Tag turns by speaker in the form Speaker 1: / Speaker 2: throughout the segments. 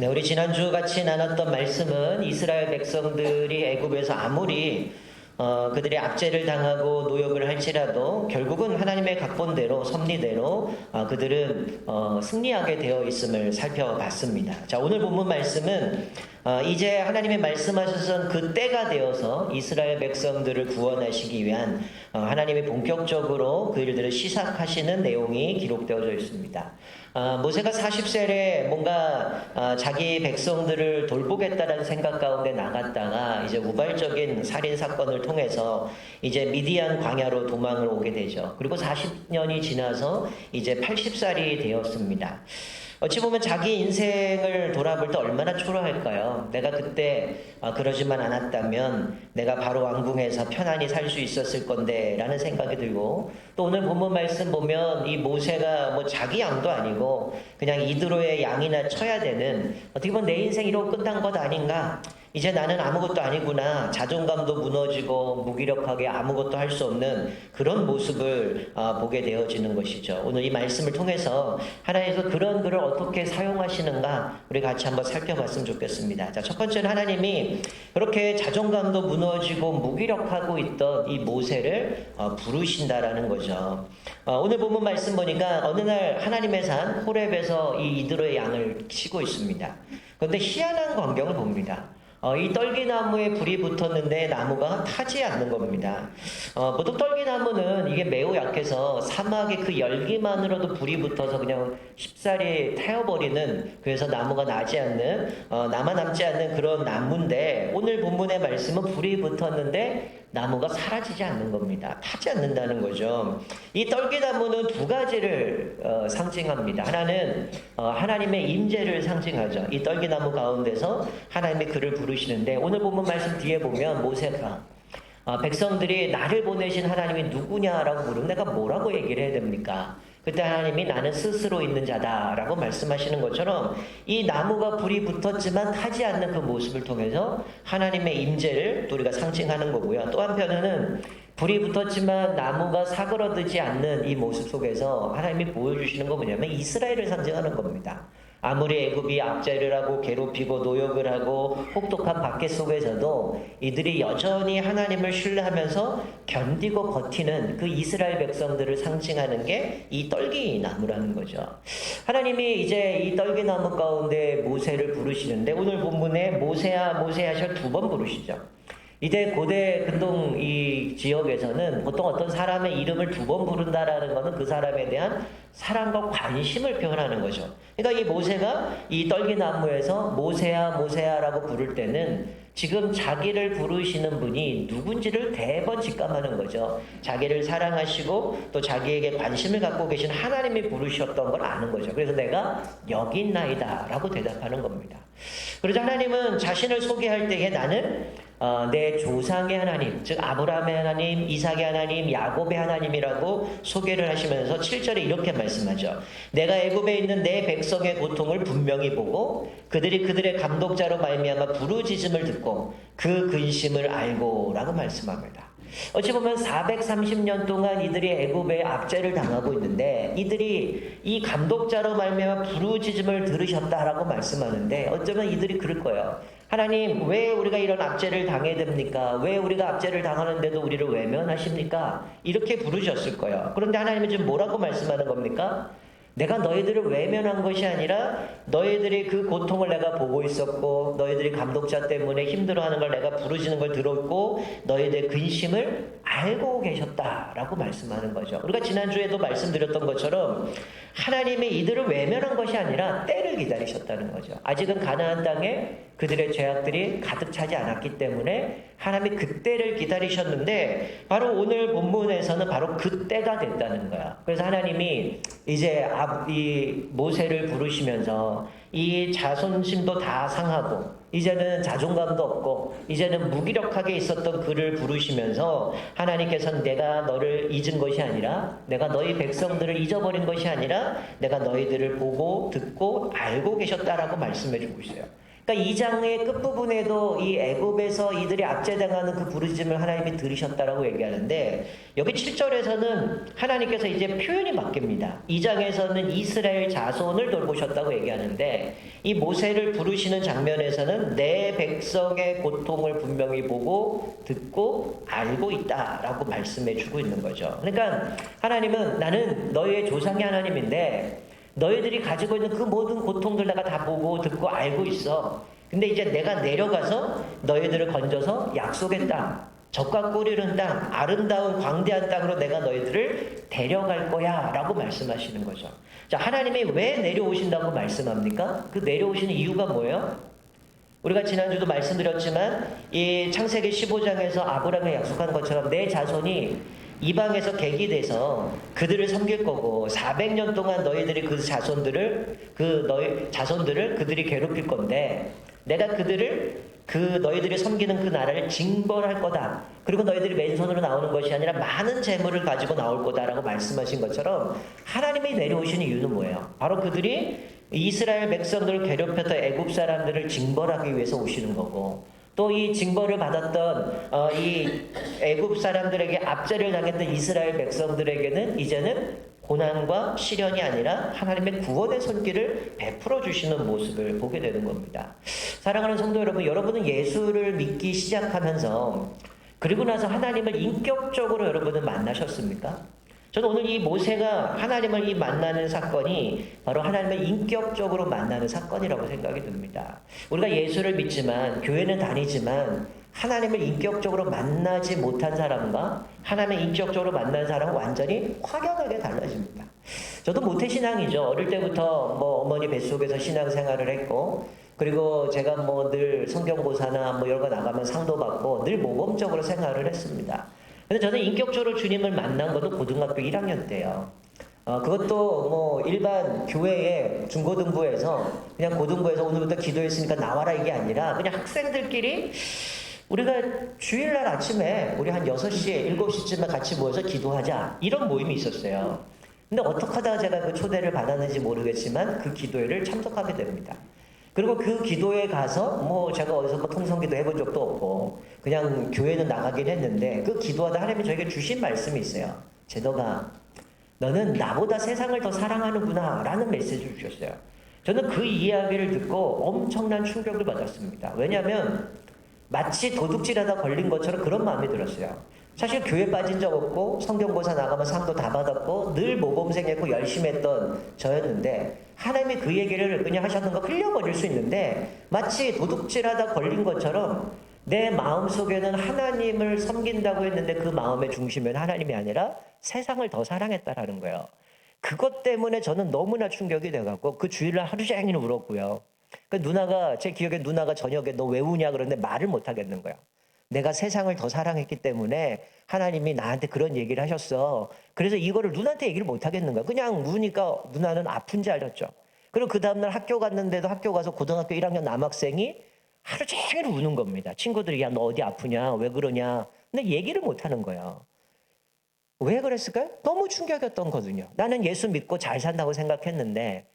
Speaker 1: 네, 우리 지난주 같이 나눴던 말씀은 이스라엘 백성들이 애굽에서 아무리 그들이 압제를 당하고 노역을 할지라도 결국은 하나님의 각본대로 섭리대로 그들은 승리하게 되어 있음을 살펴봤습니다. 자, 오늘 본문 말씀은 이제 하나님의 말씀하셨던 그 때가 되어서 이스라엘 백성들을 구원하시기 위한 하나님이 본격적으로 그 일들을 시작하시는 내용이 기록되어져 있습니다. 모세가 40세에 뭔가 자기 백성들을 돌보겠다라는 생각 가운데 나갔다가 이제 우발적인 살인 사건을 통해서 이제 미디안 광야로 도망을 오게 되죠. 그리고 40년이 지나서 이제 80살이 되었습니다. 어찌 보면 자기 인생을 돌아볼 때 얼마나 초라할까요? 내가 그때 그러지만 않았다면 내가 바로 왕궁에서 편안히 살 수 있었을 건데 라는 생각이 들고, 또 오늘 본문 말씀 보면 이 모세가 뭐 자기 양도 아니고 그냥 이드로의 양이나 쳐야 되는, 어떻게 보면 내 인생 이러고 끝난 것 아닌가? 이제 나는 아무것도 아니구나. 자존감도 무너지고 무기력하게 아무것도 할 수 없는 그런 모습을 보게 되어지는 것이죠. 오늘 이 말씀을 통해서 하나님께서 그런 글을 어떻게 사용하시는가 우리 같이 한번 살펴봤으면 좋겠습니다. 자, 첫 번째는 하나님이 그렇게 자존감도 무너지고 무기력하고 있던 이 모세를 부르신다라는 거죠. 오늘 본문 말씀 보니까 어느 날 하나님의 산 호렙에서 이 이드로의 양을 치고 있습니다. 그런데 희한한 광경을 봅니다. 이 떨기나무에 불이 붙었는데 나무가 타지 않는 겁니다. 보통 떨기나무는 이게 매우 약해서 사막의 그 열기만으로도 불이 붙어서 그냥 쉽사리 태워버리는, 그래서 나무가 나지 않는, 남아 남지 않는 그런 나무인데, 오늘 본문의 말씀은 불이 붙었는데 나무가 사라지지 않는 겁니다. 타지 않는다는 거죠. 이 떨기나무는 두 가지를 상징합니다. 하나는 하나님의 임재를 상징하죠. 이 떨기나무 가운데서 하나님의 그를 부르시는데, 오늘 본문 말씀 뒤에 보면 모세가 백성들이 나를 보내신 하나님이 누구냐라고 물으면 내가 뭐라고 얘기를 해야 됩니까? 그때 하나님이 나는 스스로 있는 자다라고 말씀하시는 것처럼 이 나무가 불이 붙었지만 타지 않는 그 모습을 통해서 하나님의 임재를 또 우리가 상징하는 거고요. 또 한편으로는 불이 붙었지만 나무가 사그러들지 않는 이 모습 속에서 하나님이 보여주시는 건 뭐냐면 이스라엘을 상징하는 겁니다. 아무리 애굽이 압제를 하고 괴롭히고 노역을 하고 혹독한 박해 속에서도 이들이 여전히 하나님을 신뢰하면서 견디고 버티는 그 이스라엘 백성들을 상징하는 게 이 떨기나무라는 거죠. 하나님이 이제 이 떨기나무 가운데 모세를 부르시는데, 오늘 본문에 모세야 모세야 두 번 부르시죠. 이제 고대 근동 이 지역에서는 보통 어떤 사람의 이름을 두 번 부른다라는 것은 그 사람에 대한 사랑과 관심을 표현하는 거죠. 그러니까 이 모세가 이 떨기나무에서 모세야 모세야라고 부를 때는 지금 자기를 부르시는 분이 누군지를 대번 직감하는 거죠. 자기를 사랑하시고 또 자기에게 관심을 갖고 계신 하나님이 부르셨던 걸 아는 거죠. 그래서 내가 여기 있나이다 라고 대답하는 겁니다. 그래서 하나님은 자신을 소개할 때에 나는 내 조상의 하나님, 즉 아브라함의 하나님, 이삭의 하나님, 야곱의 하나님이라고 소개를 하시면서 7절에 이렇게 말씀하죠. 내가 애굽에 있는 내 백성의 고통을 분명히 보고 그들이 그들의 감독자로 말미암아 부르짖음을 듣고 그 근심을 알고 라고 말씀합니다. 어찌 보면 430년 동안 이들이 애굽의 압제를 당하고 있는데 이들이 이 감독자로 말미암아 부르짖음을 들으셨다라고 말씀하는데, 어쩌면 이들이 그럴 거예요. 하나님, 왜 우리가 이런 압제를 당해야 됩니까? 왜 우리가 압제를 당하는데도 우리를 외면하십니까? 이렇게 부르셨을 거예요. 그런데 하나님은 지금 뭐라고 말씀하는 겁니까? 내가 너희들을 외면한 것이 아니라 너희들이 그 고통을 내가 보고 있었고 너희들이 감독자 때문에 힘들어하는 걸 내가 부르짖는 걸 들었고 너희들의 근심을 알고 계셨다라고 말씀하는 거죠. 우리가 지난주에도 말씀드렸던 것처럼 하나님이 이들을 외면한 것이 아니라 때를 기다리셨다는 거죠. 아직은 가나안 땅에 그들의 죄악들이 가득 차지 않았기 때문에 하나님이 그때를 기다리셨는데, 바로 오늘 본문에서는 바로 그때가 됐다는 거야. 그래서 하나님이 이제 이 모세를 부르시면서 이 자존심도 다 상하고 이제는 자존감도 없고 이제는 무기력하게 있었던 그를 부르시면서 하나님께서는 내가 너를 잊은 것이 아니라, 내가 너희 백성들을 잊어버린 것이 아니라 내가 너희들을 보고 듣고 알고 계셨다라고 말씀해 주고 있어요. 그러니까 이 장의 끝부분에도 이 애굽에서 이들이 압제당하는 그 부르짖음을 하나님이 들으셨다라고 얘기하는데, 여기 7절에서는 하나님께서 이제 표현이 바뀝니다. 이 장에서는 이스라엘 자손을 돌보셨다고 얘기하는데, 이 모세를 부르시는 장면에서는 내 백성의 고통을 분명히 보고 듣고 알고 있다라고 말씀해 주고 있는 거죠. 그러니까 하나님은 나는 너희의 조상의 하나님인데 너희들이 가지고 있는 그 모든 고통들 내가 다 보고 듣고 알고 있어. 근데 이제 내가 내려가서 너희들을 건져서 약속의 땅, 젖과 꿀 흐르는 땅, 아름다운 광대한 땅으로 내가 너희들을 데려갈 거야 라고 말씀하시는 거죠. 자, 하나님이 왜 내려오신다고 말씀합니까? 그 내려오시는 이유가 뭐예요? 우리가 지난주도 말씀드렸지만 이 창세기 15장에서 아브라함에 약속한 것처럼 내 자손이 이방에서 객이 돼서 그들을 섬길 거고 400년 동안 너희들이 그 자손들을 그들이 괴롭힐 건데 내가 그들을 너희들이 섬기는 그 나라를 징벌할 거다. 그리고 너희들이 맨손으로 나오는 것이 아니라 많은 재물을 가지고 나올 거다라고 말씀하신 것처럼 하나님이 내려오시는 이유는 뭐예요? 바로 그들이 이스라엘 백성들을 괴롭혔던 애굽 사람들을 징벌하기 위해서 오시는 거고, 또 이 징벌을 받았던 이 애굽 사람들에게 압제를 당했던 이스라엘 백성들에게는 이제는 고난과 시련이 아니라 하나님의 구원의 손길을 베풀어 주시는 모습을 보게 되는 겁니다. 사랑하는 성도 여러분, 여러분은 예수를 믿기 시작하면서 그리고 나서 하나님을 인격적으로 여러분은 만나셨습니까? 저는 오늘 이 모세가 하나님을 만나는 사건이 바로 하나님을 인격적으로 만나는 사건이라고 생각이 듭니다. 우리가 예수를 믿지만, 교회는 다니지만 하나님을 인격적으로 만나지 못한 사람과 하나님을 인격적으로 만난 사람은 완전히 확연하게 달라집니다. 저도 모태신앙이죠. 어릴 때부터 어머니 뱃속에서 신앙생활을 했고, 그리고 제가 늘 성경고사나 이런 거 나가면 상도 받고 늘 모범적으로 생활을 했습니다. 근데 저는 인격적으로 주님을 만난 것도 고등학교 1학년 때요. 그것도 일반 교회의 중고등부에서 그냥 고등부에서 오늘부터 기도했으니까 나와라 이게 아니라 그냥 학생들끼리 우리가 주일날 아침에 우리 한 6시, 7시쯤에 같이 모여서 기도하자 이런 모임이 있었어요. 근데 어떻게 하다가 제가 그 초대를 받았는지 모르겠지만 그 기도회를 참석하게 됩니다. 그리고 그 기도에 가서 제가 어디서 통성기도 해본 적도 없고 그냥 교회는 나가긴 했는데 그 기도하다 하나님이 저에게 주신 말씀이 있어요. 제너가 너는 나보다 세상을 더 사랑하는구나 라는 메시지를 주셨어요. 저는 그 이야기를 듣고 엄청난 충격을 받았습니다. 왜냐하면 마치 도둑질하다 걸린 것처럼 그런 마음이 들었어요. 사실 교회 빠진 적 없고 성경고사 나가면 상도 다 받았고 늘 모범생했고 열심히 했던 저였는데 하나님이 그 얘기를 그냥 하셨던 거 흘려버릴 수 있는데 마치 도둑질하다 걸린 것처럼 내 마음속에는 하나님을 섬긴다고 했는데 그 마음의 중심은 하나님이 아니라 세상을 더 사랑했다라는 거예요. 그것 때문에 저는 너무나 충격이 돼갖고 그 주일날 하루 종일 울었고요. 제 기억에 누나가 저녁에 너 왜 우냐 그러는데 말을 못 하겠는 거예요. 내가 세상을 더 사랑했기 때문에 하나님이 나한테 그런 얘기를 하셨어. 그래서 이거를 누나한테 얘기를 못 하겠는 거야. 그냥 우니까 누나는 아픈지 알았죠. 그리고 그 다음날 학교 갔는데도 학교 가서 고등학교 1학년 남학생이 하루 종일 우는 겁니다. 친구들이 야 너 어디 아프냐 왜 그러냐. 근데 얘기를 못 하는 거예요. 왜 그랬을까요? 너무 충격이었던 거거든요. 나는 예수 믿고 잘 산다고 생각했는데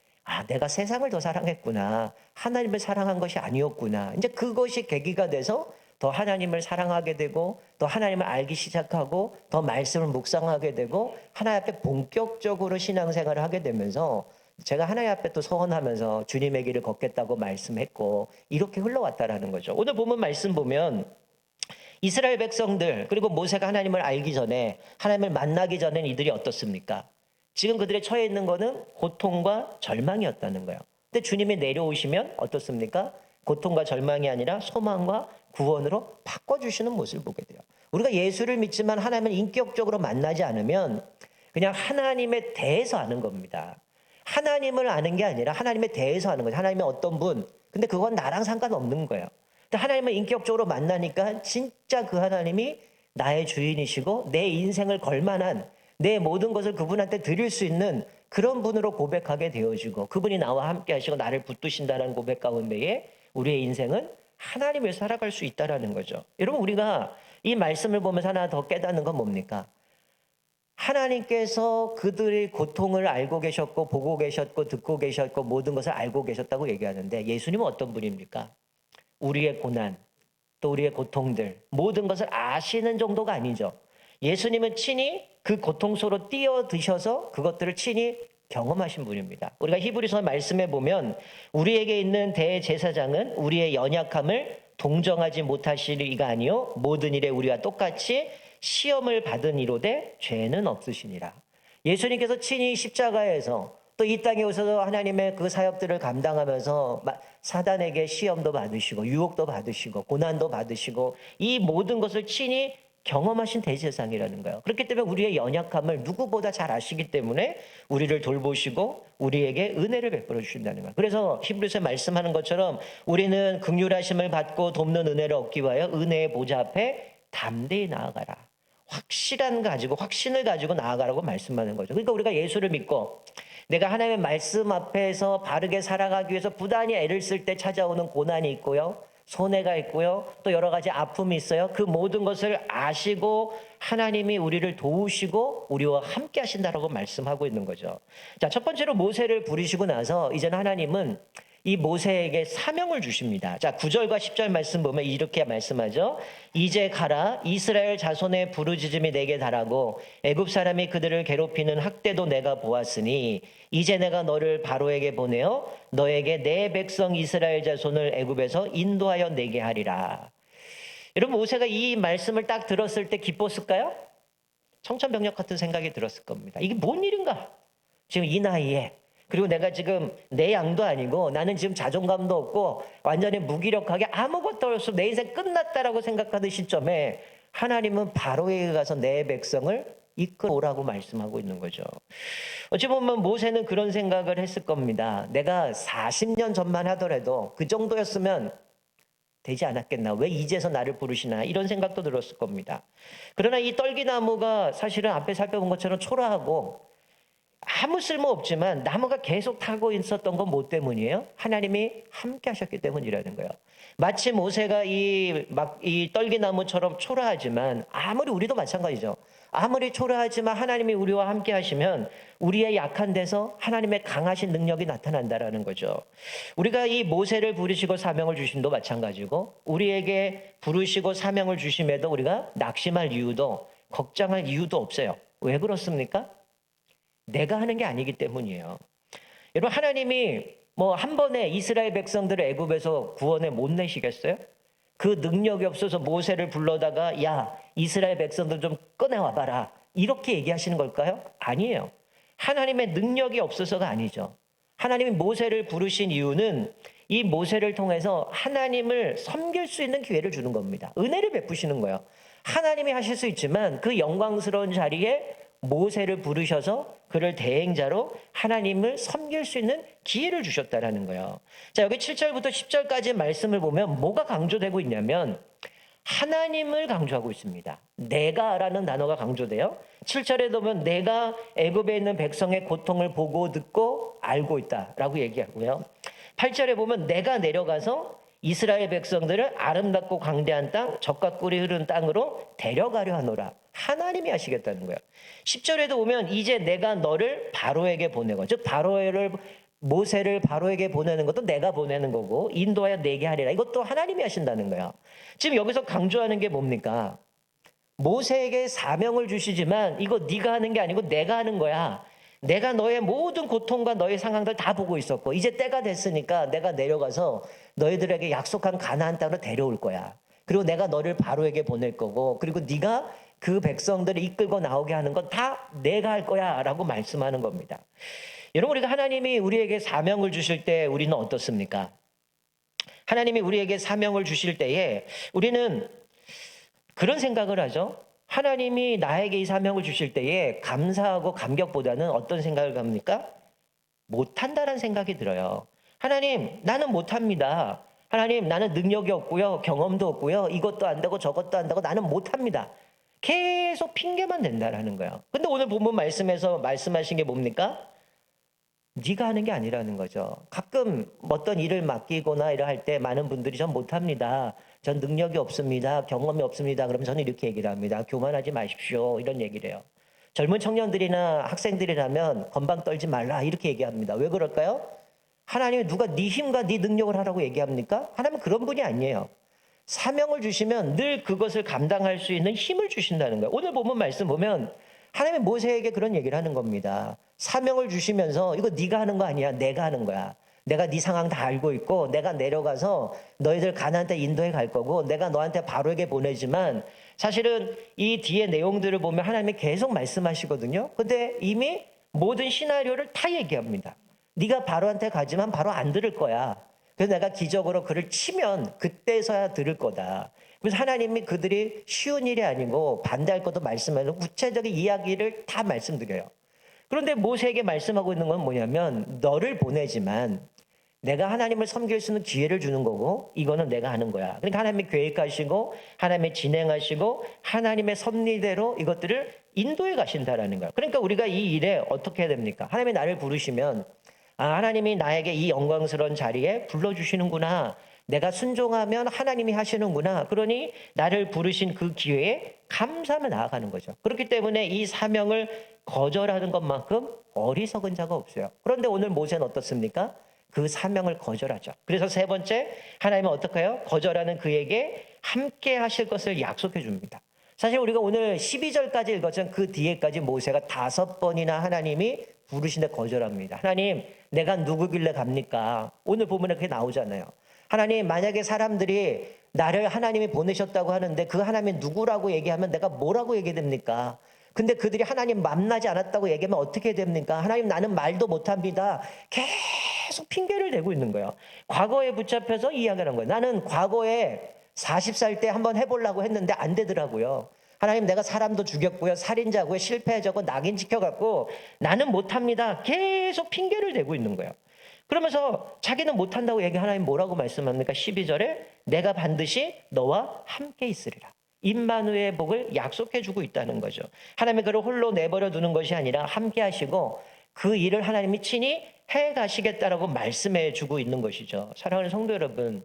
Speaker 1: 내가 세상을 더 사랑했구나. 하나님을 사랑한 것이 아니었구나. 이제 그것이 계기가 돼서 더 하나님을 사랑하게 되고 또 하나님을 알기 시작하고 더 말씀을 묵상하게 되고 하나님 앞에 본격적으로 신앙생활을 하게 되면서 제가 하나님 앞에 또 서원하면서 주님의 길을 걷겠다고 말씀했고 이렇게 흘러왔다라는 거죠. 오늘 보면 말씀 보면 이스라엘 백성들 그리고 모세가 하나님을 알기 전에 하나님을 만나기 전에는 이들이 어떻습니까? 지금 그들의 처해 있는 거는 고통과 절망이었다는 거예요. 근데 주님이 내려오시면 어떻습니까? 고통과 절망이 아니라 소망과 구원으로 바꿔주시는 모습을 보게 돼요. 우리가 예수를 믿지만 하나님을 인격적으로 만나지 않으면 그냥 하나님에 대해서 아는 겁니다. 하나님을 아는 게 아니라 하나님에 대해서 아는 거죠. 하나님의 어떤 분. 근데 그건 나랑 상관없는 거예요. 근데 하나님을 인격적으로 만나니까 진짜 그 하나님이 나의 주인이시고 내 인생을 걸만한 내 모든 것을 그분한테 드릴 수 있는 그런 분으로 고백하게 되어지고 그분이 나와 함께 하시고 나를 붙드신다는 고백 가운데에 우리의 인생은 하나님을 살아갈 수 있다는 거죠. 여러분 우리가 이 말씀을 보면서 하나 더 깨닫는 건 뭡니까? 하나님께서 그들의 고통을 알고 계셨고 보고 계셨고 듣고 계셨고 모든 것을 알고 계셨다고 얘기하는데 예수님은 어떤 분입니까? 우리의 고난 또 우리의 고통들 모든 것을 아시는 정도가 아니죠. 예수님은 친히 그 고통 속으로 뛰어드셔서 그것들을 친히 경험하신 분입니다. 우리가 히브리서 말씀에 보면 우리에게 있는 대제사장은 우리의 연약함을 동정하지 못하시리가 아니요 모든 일에 우리와 똑같이 시험을 받은 이로되 죄는 없으시니라. 예수님께서 친히 십자가에서 또 이 땅에 오셔서 하나님의 그 사역들을 감당하면서 사단에게 시험도 받으시고 유혹도 받으시고 고난도 받으시고 이 모든 것을 친히 경험하신 대제사장이라는 거예요. 그렇기 때문에 우리의 연약함을 누구보다 잘 아시기 때문에 우리를 돌보시고 우리에게 은혜를 베풀어 주신다는 거예요. 그래서 히브리서에 말씀하는 것처럼 우리는 긍휼하심을 받고 돕는 은혜를 얻기 위하여 은혜의 보좌 앞에 담대히 나아가라. 확신을 가지고 나아가라고 말씀하는 거죠. 그러니까 우리가 예수를 믿고 내가 하나님의 말씀 앞에서 바르게 살아가기 위해서 부단히 애를 쓸 때 찾아오는 고난이 있고요. 손해가 있고요. 또 여러 가지 아픔이 있어요. 그 모든 것을 아시고 하나님이 우리를 도우시고 우리와 함께 하신다라고 말씀하고 있는 거죠. 자, 첫 번째로 모세를 부르시고 나서 이제는 하나님은 이 모세에게 사명을 주십니다. 자, 9절과 10절 말씀 보면 이렇게 말씀하죠. 이제 가라. 이스라엘 자손의 부르짖음이 내게 달하고 애굽 사람이 그들을 괴롭히는 학대도 내가 보았으니 이제 내가 너를 바로에게 보내어 너에게 내 백성 이스라엘 자손을 애굽에서 인도하여 내게 하리라. 여러분 모세가 이 말씀을 딱 들었을 때 기뻤을까요? 청천벽력 같은 생각이 들었을 겁니다. 이게 뭔 일인가? 지금 이 나이에 그리고 내가 지금 내 양도 아니고 나는 지금 자존감도 없고 완전히 무기력하게 아무것도 없어 내 인생 끝났다라고 생각하는 시점에 하나님은 바로에게 가서 내 백성을 이끌어오라고 말씀하고 있는 거죠. 어찌 보면 모세는 그런 생각을 했을 겁니다. 내가 40년 전만 하더라도 그 정도였으면 되지 않았겠나? 왜 이제서 나를 부르시나? 이런 생각도 들었을 겁니다. 그러나 이 떨기나무가 사실은 앞에 살펴본 것처럼 초라하고 아무 쓸모 없지만 나무가 계속 타고 있었던 건 뭐 때문이에요? 하나님이 함께 하셨기 때문이라는 거예요. 마치 모세가 이 떨기나무처럼 초라하지만 아무리 우리도 마찬가지죠. 아무리 초라하지만 하나님이 우리와 함께 하시면 우리의 약한 데서 하나님의 강하신 능력이 나타난다라는 거죠. 우리가 이 모세를 부르시고 사명을 주심도 마찬가지고 우리에게 부르시고 사명을 주심에도 우리가 낙심할 이유도 걱정할 이유도 없어요. 왜 그렇습니까? 내가 하는 게 아니기 때문이에요. 여러분 하나님이 뭐 한 번에 이스라엘 백성들을 애굽에서 구원해 못 내시겠어요? 그 능력이 없어서 모세를 불러다가 야 이스라엘 백성들 좀 꺼내와 봐라 이렇게 얘기하시는 걸까요? 아니에요. 하나님의 능력이 없어서가 아니죠. 하나님이 모세를 부르신 이유는 이 모세를 통해서 하나님을 섬길 수 있는 기회를 주는 겁니다. 은혜를 베푸시는 거예요. 하나님이 하실 수 있지만 그 영광스러운 자리에 모세를 부르셔서 그를 대행자로 하나님을 섬길 수 있는 기회를 주셨다라는 거예요. 자, 여기 7절부터 10절까지 말씀을 보면 뭐가 강조되고 있냐면 하나님을 강조하고 있습니다. 내가라는 단어가 강조돼요. 7절에 보면 내가 애굽에 있는 백성의 고통을 보고 듣고 알고 있다라고 얘기하고요. 8절에 보면 내가 내려가서 이스라엘 백성들을 아름답고 광대한 땅, 젖과 꿀이 흐르는 땅으로 데려가려 하노라. 하나님이 하시겠다는 거예요. 10절에도 보면 이제 내가 너를 바로에게 보내고, 즉 모세를 바로에게 보내는 것도 내가 보내는 거고 인도하여 내게 하리라. 이것도 하나님이 하신다는 거예요. 지금 여기서 강조하는 게 뭡니까? 모세에게 사명을 주시지만 이거 네가 하는 게 아니고 내가 하는 거야. 내가 너의 모든 고통과 너의 상황들 다 보고 있었고 이제 때가 됐으니까 내가 내려가서 너희들에게 약속한 가나안 땅으로 데려올 거야. 그리고 내가 너를 바로에게 보낼 거고 그리고 네가 그 백성들을 이끌고 나오게 하는 건 다 내가 할 거야 라고 말씀하는 겁니다. 여러분 우리가 하나님이 우리에게 사명을 주실 때 우리는 어떻습니까? 하나님이 우리에게 사명을 주실 때에 우리는 그런 생각을 하죠. 하나님이 나에게 이 사명을 주실 때에 감사하고 감격보다는 어떤 생각을 합니까? 못한다라는 생각이 들어요. 하나님 나는 못합니다. 하나님 나는 능력이 없고요. 경험도 없고요. 이것도 안 되고 저것도 안 되고 나는 못합니다. 계속 핑계만 댄다라는 거예요. 근데 오늘 본문 말씀에서 말씀하신 게 뭡니까? 네가 하는 게 아니라는 거죠. 가끔 어떤 일을 맡기거나 일을 할 때 많은 분들이 전 못합니다. 전 능력이 없습니다. 경험이 없습니다. 그러면 저는 이렇게 얘기를 합니다. 교만하지 마십시오. 이런 얘기를 해요. 젊은 청년들이나 학생들이라면 건방 떨지 말라 이렇게 얘기합니다. 왜 그럴까요? 하나님이 누가 네 힘과 네 능력을 하라고 얘기합니까? 하나님은 그런 분이 아니에요. 사명을 주시면 늘 그것을 감당할 수 있는 힘을 주신다는 거예요. 오늘 본문 말씀 보면 하나님이 모세에게 그런 얘기를 하는 겁니다. 사명을 주시면서 이거 네가 하는 거 아니야. 내가 하는 거야. 내가 네 상황 다 알고 있고 내가 내려가서 너희들 가나안 땅 인도에 갈 거고 내가 너한테 바로에게 보내지만 사실은 이 뒤에 내용들을 보면 하나님이 계속 말씀하시거든요. 근데 이미 모든 시나리오를 다 얘기합니다. 네가 바로한테 가지만 바로 안 들을 거야. 그래서 내가 기적으로 그를 치면 그때서야 들을 거다. 그래서 하나님이 그들이 쉬운 일이 아니고 반대할 것도 말씀하면서 구체적인 이야기를 다 말씀드려요. 그런데 모세에게 말씀하고 있는 건 뭐냐면 너를 보내지만 내가 하나님을 섬길 수 있는 기회를 주는 거고 이거는 내가 하는 거야. 그러니까 하나님이 계획하시고 하나님이 진행하시고 하나님의 섭리대로 이것들을 인도해 가신다라는 거야. 그러니까 우리가 이 일에 어떻게 해야 됩니까? 하나님이 나를 부르시면 하나님이 나에게 이 영광스러운 자리에 불러주시는구나. 내가 순종하면 하나님이 하시는구나. 그러니 나를 부르신 그 기회에 감사하며 나아가는 거죠. 그렇기 때문에 이 사명을 거절하는 것만큼 어리석은 자가 없어요. 그런데 오늘 모세는 어떻습니까? 그 사명을 거절하죠. 그래서 세 번째, 하나님은 어떻게 해요? 거절하는 그에게 함께 하실 것을 약속해 줍니다. 사실 우리가 오늘 12절까지 읽었지만 그 뒤에까지 모세가 5번이나 하나님이 부르신데 거절합니다. 하나님, 내가 누구길래 갑니까? 오늘 본문에 그게 나오잖아요. 하나님, 만약에 사람들이 나를 하나님이 보내셨다고 하는데 그 하나님이 누구라고 얘기하면 내가 뭐라고 얘기됩니까? 근데 그들이 하나님 만나지 않았다고 얘기하면 어떻게 됩니까? 하나님, 나는 말도 못합니다. 계속 핑계를 대고 있는 거예요. 과거에 붙잡혀서 이야기하는 거예요. 나는 과거에 40살 때 한번 해보려고 했는데 안 되더라고요. 하나님, 내가 사람도 죽였고요. 살인자고요. 실패하고 낙인 찍혀갖고 나는 못합니다. 계속 핑계를 대고 있는 거예요. 그러면서 자기는 못한다고 얘기 하나님 뭐라고 말씀합니까? 12절에 내가 반드시 너와 함께 있으리라. 임마누엘의 복을 약속해 주고 있다는 거죠. 하나님이 그를 홀로 내버려 두는 것이 아니라 함께 하시고 그 일을 하나님이 친히 해 가시겠다라고 말씀해 주고 있는 것이죠. 사랑하는 성도 여러분,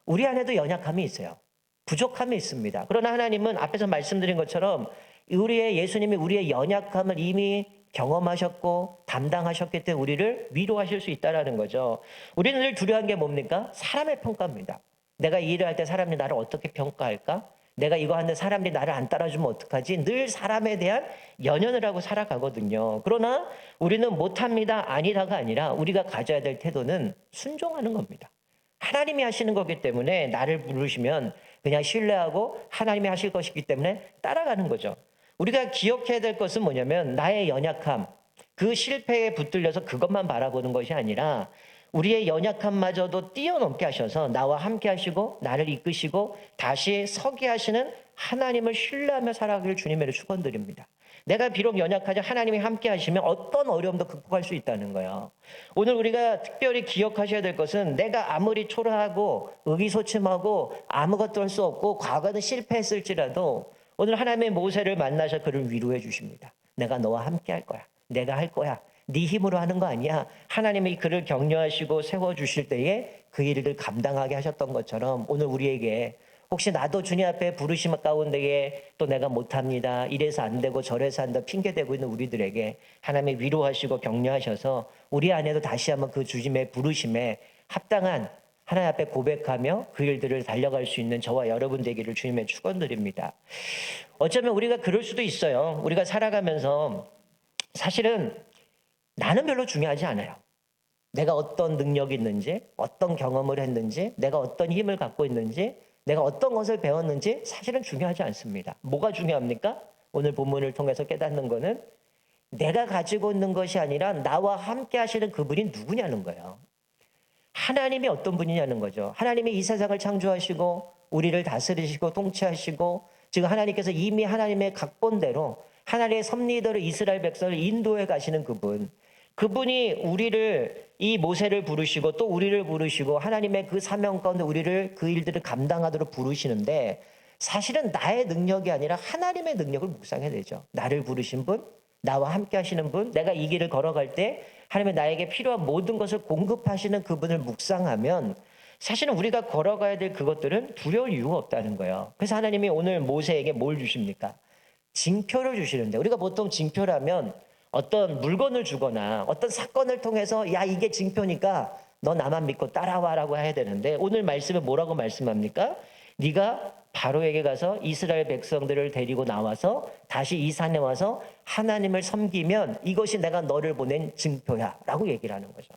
Speaker 1: 우리 안에도 연약함이 있어요. 부족함이 있습니다. 그러나 하나님은 앞에서 말씀드린 것처럼 우리의 예수님이 우리의 연약함을 이미 경험하셨고 담당하셨기 때문에 우리를 위로하실 수 있다는 거죠. 우리는 늘 두려운 게 뭡니까? 사람의 평가입니다. 내가 이 일을 할 때 사람들이 나를 어떻게 평가할까? 내가 이거 하는데 사람들이 나를 안 따라주면 어떡하지? 늘 사람에 대한 연연을 하고 살아가거든요. 그러나 우리는 못합니다, 아니다가 아니라 우리가 가져야 될 태도는 순종하는 겁니다. 하나님이 하시는 거기 때문에 나를 부르시면 그냥 신뢰하고 하나님이 하실 것이기 때문에 따라가는 거죠. 우리가 기억해야 될 것은 뭐냐면 나의 연약함, 그 실패에 붙들려서 그것만 바라보는 것이 아니라 우리의 연약함마저도 뛰어넘게 하셔서 나와 함께 하시고 나를 이끄시고 다시 서게 하시는 하나님을 신뢰하며 살아가기를 주님으로 축원드립니다. 내가 비록 연약하지 하나님이 함께 하시면 어떤 어려움도 극복할 수 있다는 거예요. 오늘 우리가 특별히 기억하셔야 될 것은 내가 아무리 초라하고 의기소침하고 아무것도 할 수 없고 과거는 실패했을지라도 오늘 하나님의 모세를 만나셔 그를 위로해 주십니다. 내가 너와 함께 할 거야. 내가 할 거야. 네 힘으로 하는 거 아니야. 하나님이 그를 격려하시고 세워주실 때에 그 일을 감당하게 하셨던 것처럼 오늘 우리에게 혹시 나도 주님 앞에 부르심 가운데에 또 내가 못합니다. 이래서 안 되고 저래서 한다 핑계대고 있는 우리들에게 하나님이 위로하시고 격려하셔서 우리 안에도 다시 한번 그 주님의 부르심에 합당한 하나님 앞에 고백하며 그 일들을 달려갈 수 있는 저와 여러분 되기를 주님의 축원드립니다. 어쩌면 우리가 그럴 수도 있어요. 우리가 살아가면서 사실은 나는 별로 중요하지 않아요. 내가 어떤 능력이 있는지, 어떤 경험을 했는지, 내가 어떤 힘을 갖고 있는지, 내가 어떤 것을 배웠는지 사실은 중요하지 않습니다. 뭐가 중요합니까? 오늘 본문을 통해서 깨닫는 거는 내가 가지고 있는 것이 아니라 나와 함께 하시는 그분이 누구냐는 거예요. 하나님이 어떤 분이냐는 거죠. 하나님이 이 세상을 창조하시고 우리를 다스리시고 통치하시고 지금 하나님께서 이미 하나님의 각본대로 하나님의 섭리대로 이스라엘 백성을 인도해 가시는 그분이 우리를 이 모세를 부르시고 또 우리를 부르시고 하나님의 그 사명 가운데 우리를 그 일들을 감당하도록 부르시는데 사실은 나의 능력이 아니라 하나님의 능력을 묵상해야 되죠. 나를 부르신 분, 나와 함께 하시는 분, 내가 이 길을 걸어갈 때 하나님의 나에게 필요한 모든 것을 공급하시는 그분을 묵상하면 사실은 우리가 걸어가야 될 그것들은 두려울 이유가 없다는 거예요. 그래서 하나님이 오늘 모세에게 뭘 주십니까? 징표를 주시는데, 우리가 보통 징표라면 어떤 물건을 주거나 어떤 사건을 통해서 야, 이게 징표니까 너 나만 믿고 따라와라고 해야 되는데, 오늘 말씀에 뭐라고 말씀합니까? 네가 바로에게 가서 이스라엘 백성들을 데리고 나와서 다시 이 산에 와서 하나님을 섬기면 이것이 내가 너를 보낸 징표야 라고 얘기를 하는 거죠.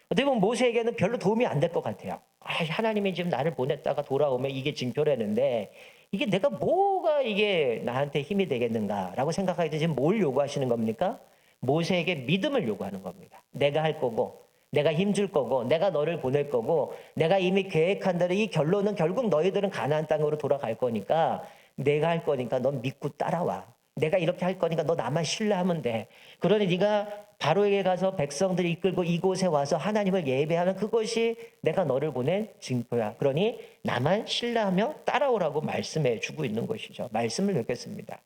Speaker 1: 어떻게 보면 모세에게는 별로 도움이 안 될 것 같아요. 하나님이 지금 나를 보냈다가 돌아오면 이게 징표라는데 이게 내가 뭐가 이게 나한테 힘이 되겠는가라고 생각하기 때문에 지금 뭘 요구하시는 겁니까? 모세에게 믿음을 요구하는 겁니다. 내가 할 거고, 내가 힘줄 거고, 내가 너를 보낼 거고, 내가 이미 계획한 대로 이 결론은 결국 너희들은 가나안 땅으로 돌아갈 거니까 내가 할 거니까 넌 믿고 따라와. 내가 이렇게 할 거니까 너 나만 신뢰하면 돼. 그러니 네가 바로에게 가서 백성들을 이끌고 이곳에 와서 하나님을 예배하면 그것이 내가 너를 보낸 징표야. 그러니 나만 신뢰하며 따라오라고 말씀해 주고 있는 것이죠. 말씀을 읽겠습니다.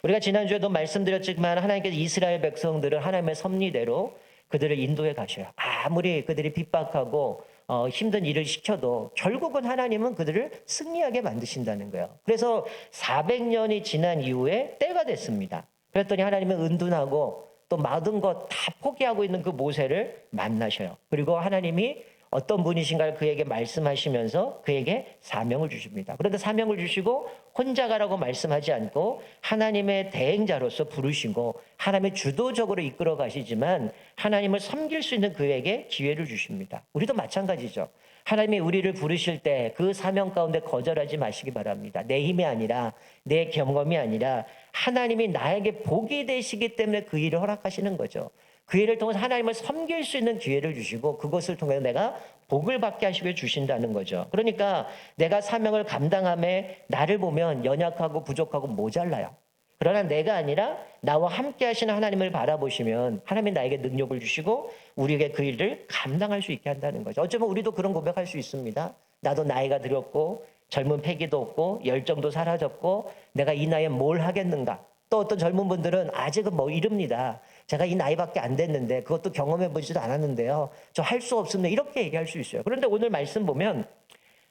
Speaker 1: 우리가 지난주에도 말씀드렸지만 하나님께서 이스라엘 백성들을 하나님의 섭리대로 그들을 인도해 가셔요. 아무리 그들이 핍박하고 힘든 일을 시켜도 결국은 하나님은 그들을 승리하게 만드신다는 거예요. 그래서 400년이 지난 이후에 때가 됐습니다. 그랬더니 하나님은 은둔하고 또 모든 것 다 포기하고 있는 그 모세를 만나셔요. 그리고 하나님이 어떤 분이신가를 그에게 말씀하시면서 그에게 사명을 주십니다. 그런데 사명을 주시고 혼자 가라고 말씀하지 않고 하나님의 대행자로서 부르시고 하나님의 주도적으로 이끌어 가시지만 하나님을 섬길 수 있는 그에게 기회를 주십니다. 우리도 마찬가지죠. 하나님이 우리를 부르실 때 그 사명 가운데 거절하지 마시기 바랍니다. 내 힘이 아니라 내 경험이 아니라 하나님이 나에게 복이 되시기 때문에 그 일을 허락하시는 거죠. 그 일을 통해서 하나님을 섬길 수 있는 기회를 주시고 그것을 통해서 내가 복을 받게 하시고 주신다는 거죠. 그러니까 내가 사명을 감당함에 나를 보면 연약하고 부족하고 모자라요. 그러나 내가 아니라 나와 함께 하시는 하나님을 바라보시면 하나님이 나에게 능력을 주시고 우리에게 그 일을 감당할 수 있게 한다는 거죠. 어쩌면 우리도 그런 고백할 수 있습니다. 나도 나이가 들었고 젊은 패기도 없고 열정도 사라졌고 내가 이 나이에 뭘 하겠는가. 또 어떤 젊은 분들은 아직은 뭐 이릅니다. 제가 이 나이밖에 안 됐는데 그것도 경험해 보지도 않았는데요. 저 할 수 없습니다. 이렇게 얘기할 수 있어요. 그런데 오늘 말씀 보면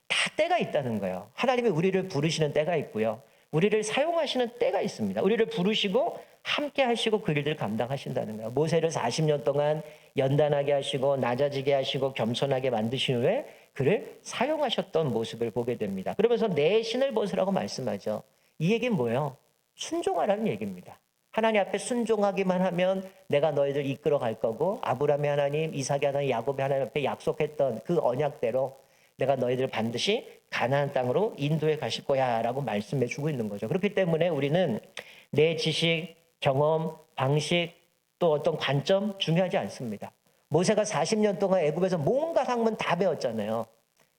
Speaker 1: 다 때가 있다는 거예요. 하나님이 우리를 부르시는 때가 있고요. 우리를 사용하시는 때가 있습니다. 우리를 부르시고 함께 하시고 그 일들을 감당하신다는 거예요. 모세를 40년 동안 연단하게 하시고 낮아지게 하시고 겸손하게 만드신 후에 그를 사용하셨던 모습을 보게 됩니다. 그러면서 내 신을 벗으라고 말씀하죠. 이 얘기는 뭐예요? 순종하라는 얘기입니다. 하나님 앞에 순종하기만 하면 내가 너희들 이끌어 갈 거고 아브라함의 하나님, 이삭의 하나님, 야곱의 하나님 앞에 약속했던 그 언약대로 내가 너희들 반드시 가나안 땅으로 인도해 가실 거야 라고 말씀해 주고 있는 거죠. 그렇기 때문에 우리는 내 지식, 경험, 방식 또 어떤 관점 중요하지 않습니다. 모세가 40년 동안 애굽에서 뭔가 학문 다 배웠잖아요.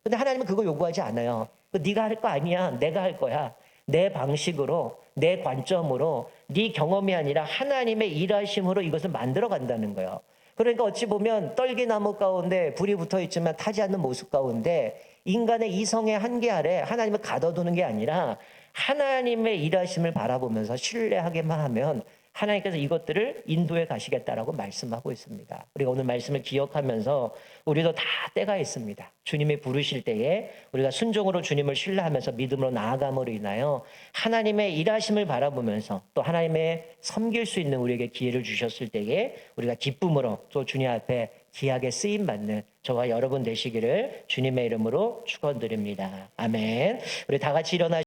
Speaker 1: 근데 하나님은 그거 요구하지 않아요. 네가 할 거 아니야. 내가 할 거야. 내 방식으로, 내 관점으로, 네 경험이 아니라 하나님의 일하심으로 이것을 만들어 간다는 거예요. 그러니까 어찌 보면 떨기나무 가운데 불이 붙어 있지만 타지 않는 모습 가운데 인간의 이성의 한계 아래 하나님을 가둬두는 게 아니라 하나님의 일하심을 바라보면서 신뢰하게만 하면 하나님께서 이것들을 인도해 가시겠다라고 말씀하고 있습니다. 우리가 오늘 말씀을 기억하면서 우리도 다 때가 있습니다. 주님이 부르실 때에 우리가 순종으로 주님을 신뢰하면서 믿음으로 나아감으로 인하여 하나님의 일하심을 바라보면서 또 하나님의 섬길 수 있는 우리에게 기회를 주셨을 때에 우리가 기쁨으로 또 주님 앞에 귀하게 쓰임받는 저와 여러분 되시기를 주님의 이름으로 축원드립니다. 아멘. 우리 다 같이 일어나